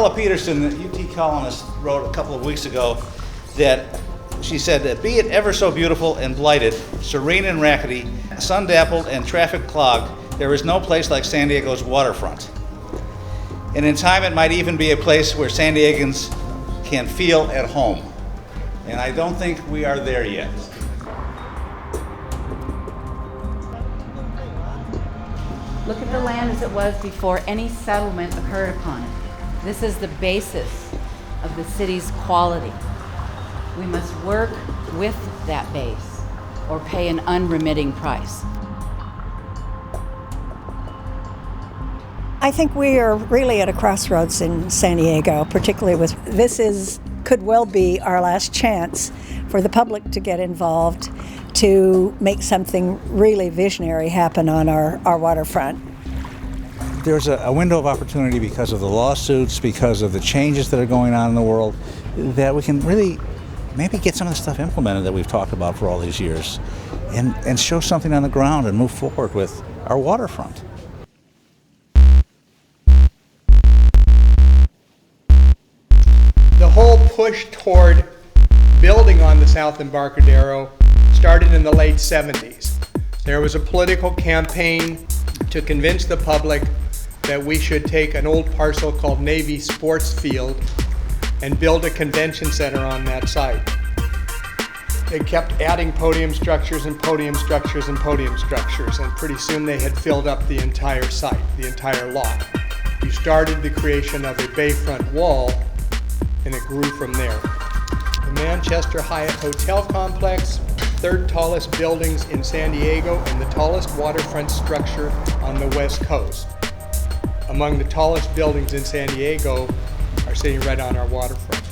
Carla Peterson, the UT columnist, wrote a couple of weeks ago that she said that be it ever so beautiful and blighted, serene and rackety, sun-dappled and traffic-clogged, there is no place like San Diego's waterfront. And in time it might even be a place where San Diegans can feel at home. And I don't think we are there yet. Look at the land as it was before any settlement occurred upon it. This is the basis of the city's quality. We must work with that base or pay an unremitting price. I think we are really at a crossroads in San Diego, particularly with could well be our last chance for the public to get involved to make something really visionary happen on our waterfront. There's a window of opportunity because of the lawsuits, because of the changes that are going on in the world, that we can really maybe get some of the stuff implemented that we've talked about for all these years and show something on the ground and move forward with our waterfront. The whole push toward building on the South Embarcadero started in the late 70s. There was a political campaign to convince the public that we should take an old parcel called Navy Sports Field and build a convention center on that site. They kept adding podium structures and podium structures and podium structures, and pretty soon they had filled up the entire site, the entire lot. We started the creation of a bayfront wall, and it grew from there. The Manchester Hyatt Hotel Complex, third tallest buildings in San Diego and the tallest waterfront structure on the West Coast. Among the tallest buildings in San Diego are sitting right on our waterfront.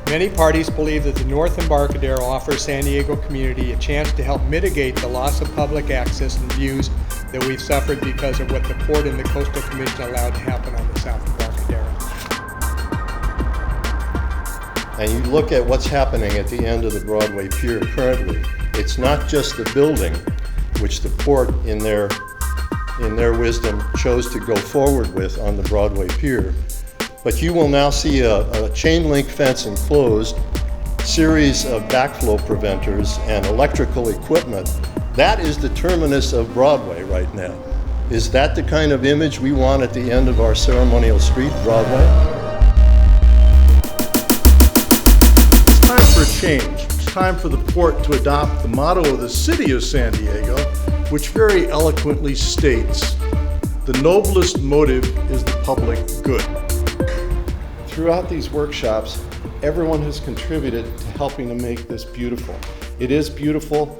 Many parties believe that the North Embarcadero offers San Diego community a chance to help mitigate the loss of public access and views that we've suffered because of what the Port and the Coastal Commission allowed to happen on the South Embarcadero. And you look at what's happening at the end of the Broadway Pier currently, it's not just the building, which the Port in their wisdom chose to go forward with on the Broadway Pier, but you will now see a chain link fence enclosed, series of backflow preventers and electrical equipment. That is the terminus of Broadway right now. Is that the kind of image we want at the end of our ceremonial street, Broadway? For a change. It's time for the Port to adopt the motto of the City of San Diego, which very eloquently states, "The noblest motive is the public good." Throughout these workshops, everyone has contributed to helping to make this beautiful. It is beautiful.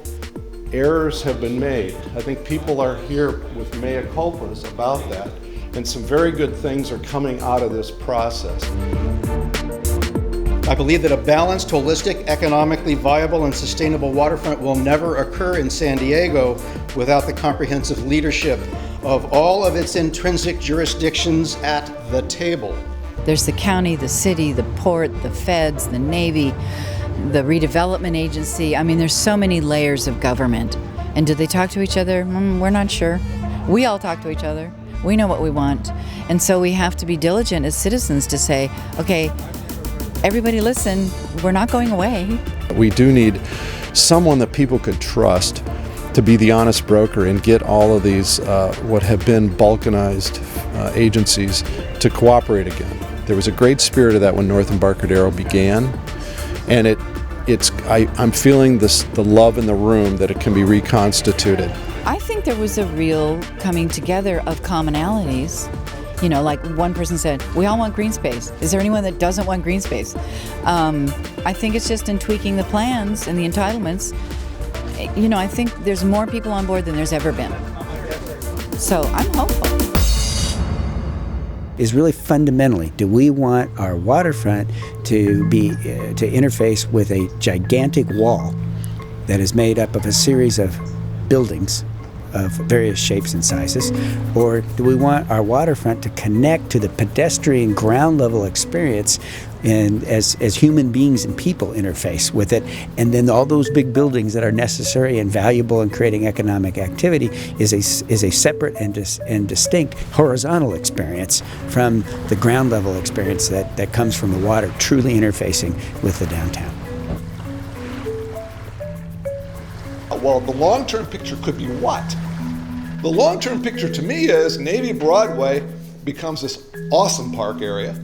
Errors have been made. I think people are here with mea culpas about that, and some very good things are coming out of this process. I believe that a balanced, holistic, economically viable, and sustainable waterfront will never occur in San Diego without the comprehensive leadership of all of its intrinsic jurisdictions at the table. There's the county, the city, the port, the feds, the Navy, the redevelopment agency. I mean, there's so many layers of government. And do they talk to each other? We're not sure. We all talk to each other. We know what we want. And so we have to be diligent as citizens to say, okay, everybody listen, we're not going away. We do need someone that people could trust to be the honest broker and get all of these what have been balkanized agencies to cooperate again. There was a great spirit of that when North Embarcadero began, and I'm feeling the love in the room that it can be reconstituted. I think there was a real coming together of commonalities. You know, like one person said, we all want green space. Is there anyone that doesn't want green space? I think it's just in tweaking the plans and the entitlements. You know, I think there's more people on board than there's ever been. So I'm hopeful. Is really fundamentally, do we want our waterfront to interface with a gigantic wall that is made up of a series of buildings of various shapes and sizes? Or do we want our waterfront to connect to the pedestrian ground level experience and as human beings and people interface with it, and then all those big buildings that are necessary and valuable in creating economic activity is a separate and distinct horizontal experience from the ground level experience that comes from the water truly interfacing with the downtown. Well, the long-term picture could be what? The long-term picture to me is Navy Broadway becomes this awesome park area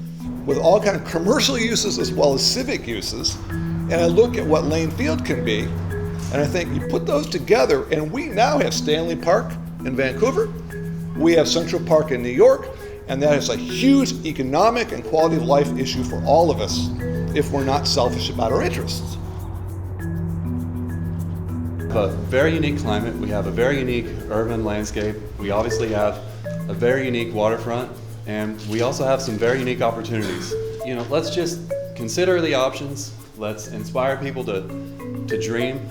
with all kind of commercial uses as well as civic uses. And I look at what Lane Field can be, and I think you put those together, and we now have Stanley Park in Vancouver, we have Central Park in New York, and that is a huge economic and quality of life issue for all of us if we're not selfish about our interests. We have a very unique climate, we have a very unique urban landscape, we obviously have a very unique waterfront, and we also have some very unique opportunities. You know, let's just consider the options, let's inspire people to dream.